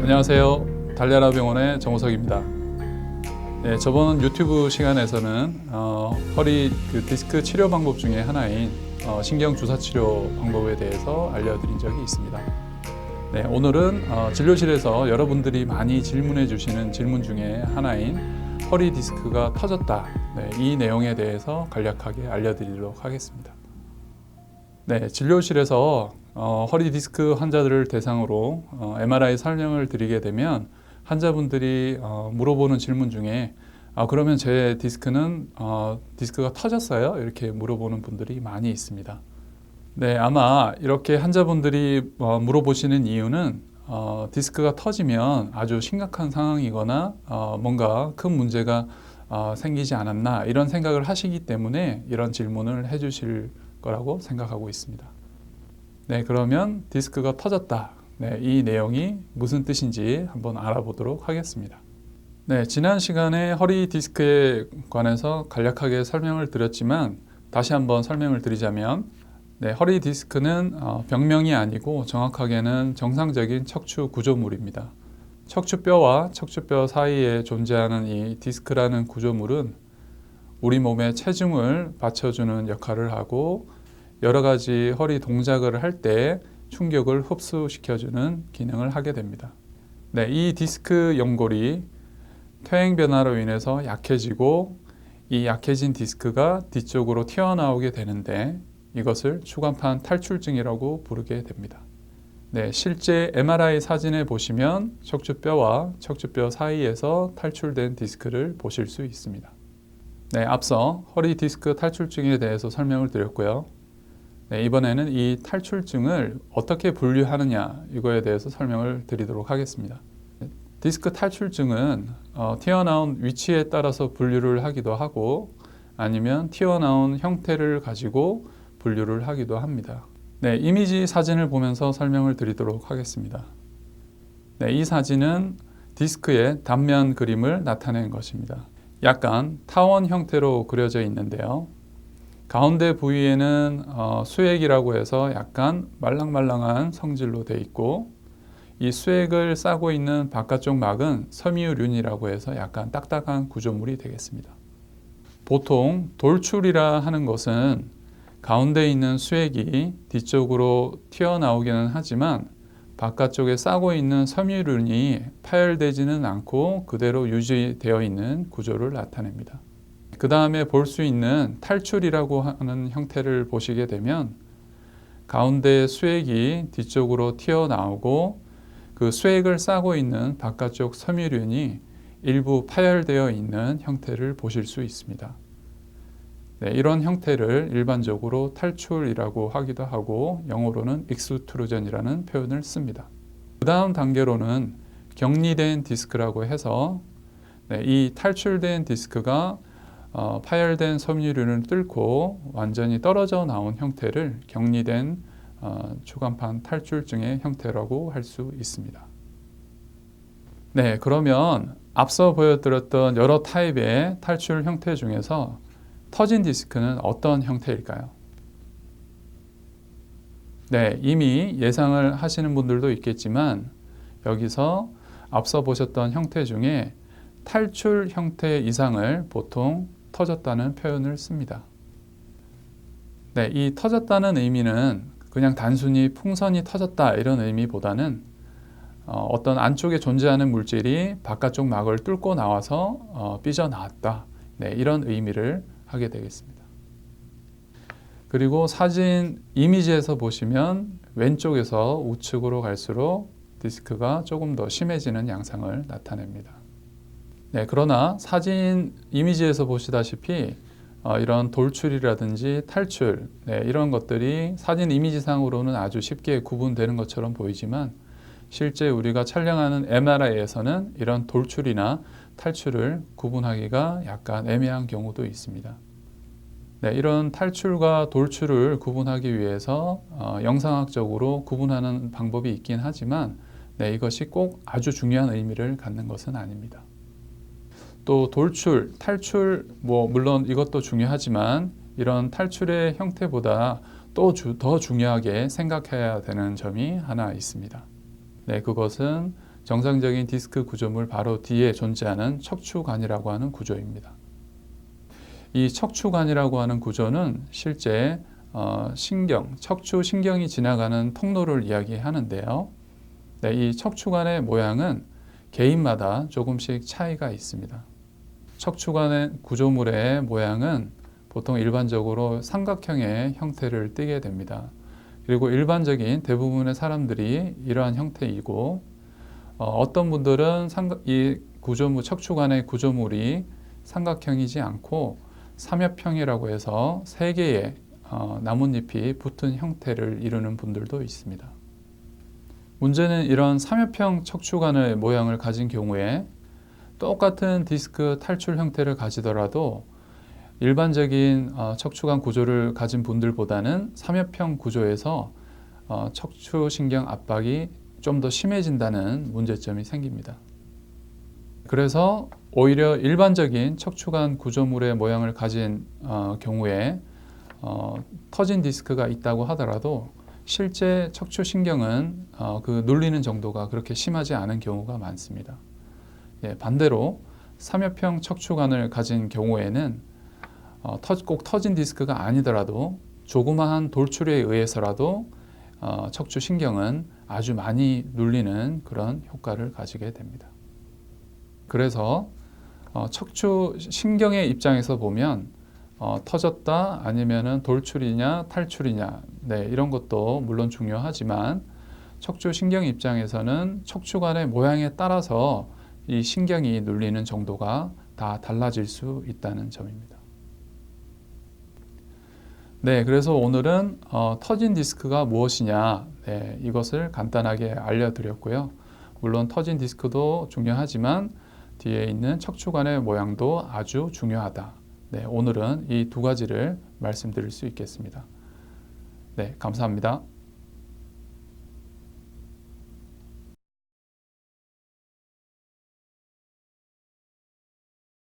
안녕하세요. 달려라 병원의 정우석입니다. 네, 저번 유튜브 시간에서는 허리 디스크 치료 방법 중에 하나인 신경 주사 치료 방법에 대해서 알려드린 적이 있습니다. 네, 오늘은 진료실에서 여러분들이 많이 질문해 주시는 질문 중에 하나인 허리 디스크가 터졌다. 네, 이 내용에 대해서 간략하게 알려드리도록 하겠습니다. 네, 진료실에서 허리 디스크 환자들을 대상으로 MRI 설명을 드리게 되면 환자분들이 물어보는 질문 중에 그러면 제 디스크는 디스크가 터졌어요? 이렇게 물어보는 분들이 많이 있습니다. 네, 아마 이렇게 환자분들이 물어보시는 이유는 디스크가 터지면 아주 심각한 상황이거나 뭔가 큰 문제가 생기지 않았나 이런 생각을 하시기 때문에 이런 질문을 해주실 거라고 생각하고 있습니다. 네, 그러면 디스크가 터졌다. 네, 이 내용이 무슨 뜻인지 한번 알아보도록 하겠습니다. 네, 지난 시간에 허리 디스크에 관해서 간략하게 설명을 드렸지만 다시 한번 설명을 드리자면 네, 허리 디스크는 병명이 아니고 정확하게는 정상적인 척추 구조물입니다. 척추뼈와 척추뼈 사이에 존재하는 이 디스크라는 구조물은 우리 몸에 체중을 받쳐주는 역할을 하고 여러 가지 허리 동작을 할 때 충격을 흡수시켜주는 기능을 하게 됩니다. 네, 이 디스크 연골이 퇴행 변화로 인해서 약해지고 이 약해진 디스크가 뒤쪽으로 튀어나오게 되는데 이것을 추간판 탈출증이라고 부르게 됩니다. 네, 실제 MRI 사진에 보시면 척추뼈와 척추뼈 사이에서 탈출된 디스크를 보실 수 있습니다. 네, 앞서 허리 디스크 탈출증에 대해서 설명을 드렸고요. 네, 이번에는 이 탈출증을 어떻게 분류하느냐 이거에 대해서 설명을 드리도록 하겠습니다. 디스크 탈출증은 튀어나온 위치에 따라서 분류를 하기도 하고 아니면 튀어나온 형태를 가지고 분류를 하기도 합니다. 네, 이미지 사진을 보면서 설명을 드리도록 하겠습니다. 네, 이 사진은 디스크의 단면 그림을 나타낸 것입니다. 약간 타원 형태로 그려져 있는데요. 가운데 부위에는 수액이라고 해서 약간 말랑말랑한 성질로 되어 있고 이 수액을 싸고 있는 바깥쪽 막은 섬유륜이라고 해서 약간 딱딱한 구조물이 되겠습니다. 보통 돌출이라 하는 것은 가운데 있는 수액이 뒤쪽으로 튀어나오기는 하지만 바깥쪽에 싸고 있는 섬유륜이 파열되지는 않고 그대로 유지되어 있는 구조를 나타냅니다. 그 다음에 볼 수 있는 탈출이라고 하는 형태를 보시게 되면 가운데 수액이 뒤쪽으로 튀어나오고 그 수액을 싸고 있는 바깥쪽 섬유륜이 일부 파열되어 있는 형태를 보실 수 있습니다. 네, 이런 형태를 일반적으로 탈출이라고 하기도 하고 영어로는 익스트루전이라는 표현을 씁니다. 그 다음 단계로는 격리된 디스크라고 해서 네, 이 탈출된 디스크가 파열된 섬유륜을 뚫고 완전히 떨어져 나온 형태를 격리된 추간판 탈출증의 형태라고 할 수 있습니다. 네, 그러면 앞서 보여드렸던 여러 타입의 탈출 형태 중에서 터진 디스크는 어떤 형태일까요? 네, 이미 예상을 하시는 분들도 있겠지만 여기서 앞서 보셨던 형태 중에 탈출 형태 이상을 보통 터졌다는 표현을 씁니다. 네, 이 터졌다는 의미는 그냥 단순히 풍선이 터졌다 이런 의미보다는 어떤 안쪽에 존재하는 물질이 바깥쪽 막을 뚫고 나와서 삐져나왔다. 네, 이런 의미를 하게 되겠습니다. 그리고 사진 이미지에서 보시면 왼쪽에서 우측으로 갈수록 디스크가 조금 더 심해지는 양상을 나타냅니다. 네, 그러나 사진 이미지에서 보시다시피 이런 돌출이라든지 탈출 네, 이런 것들이 사진 이미지상으로는 아주 쉽게 구분되는 것처럼 보이지만 실제 우리가 촬영하는 MRI에서는 이런 돌출이나 탈출을 구분하기가 약간 애매한 경우도 있습니다. 네, 이런 탈출과 돌출을 구분하기 위해서 영상학적으로 구분하는 방법이 있긴 하지만 네, 이것이 꼭 아주 중요한 의미를 갖는 것은 아닙니다. 또 돌출, 탈출 물론 이것도 중요하지만 이런 탈출의 형태보다 또 더 중요하게 생각해야 되는 점이 하나 있습니다. 네, 그것은 정상적인 디스크 구조물 바로 뒤에 존재하는 척추관이라고 하는 구조입니다. 이 척추관이라고 하는 구조는 실제 척추 신경이 지나가는 통로를 이야기하는데요. 네, 이 척추관의 모양은 개인마다 조금씩 차이가 있습니다. 척추관의 구조물의 모양은 보통 일반적으로 삼각형의 형태를 띠게 됩니다. 그리고 일반적인 대부분의 사람들이 이러한 형태이고 어떤 분들은 이 척추관의 구조물이 삼각형이지 않고 삼엽형이라고 해서 세 개의 나뭇잎이 붙은 형태를 이루는 분들도 있습니다. 문제는 이런 삼엽형 척추관의 모양을 가진 경우에 똑같은 디스크 탈출 형태를 가지더라도 일반적인 척추관 구조를 가진 분들보다는 삼엽형 구조에서 척추신경 압박이 좀 더 심해진다는 문제점이 생깁니다. 그래서 오히려 일반적인 척추관 구조물의 모양을 가진 경우에 터진 디스크가 있다고 하더라도 실제 척추신경은 그 눌리는 정도가 그렇게 심하지 않은 경우가 많습니다. 반대로 삼엽형 척추관을 가진 경우에는 꼭 터진 디스크가 아니더라도 조그마한 돌출에 의해서라도 척추신경은 아주 많이 눌리는 그런 효과를 가지게 됩니다. 그래서 척추신경의 입장에서 보면 터졌다 아니면은 돌출이냐 탈출이냐 이런 것도 물론 중요하지만 척추신경 입장에서는 척추관의 모양에 따라서 이 신경이 눌리는 정도가 다 달라질 수 있다는 점입니다. 네, 그래서 오늘은 터진 디스크가 무엇이냐 이것을 간단하게 알려드렸고요. 물론 터진 디스크도 중요하지만 뒤에 있는 척추관의 모양도 아주 중요하다. 오늘은 이 두 가지를 말씀드릴 수 있겠습니다. 네, 감사합니다.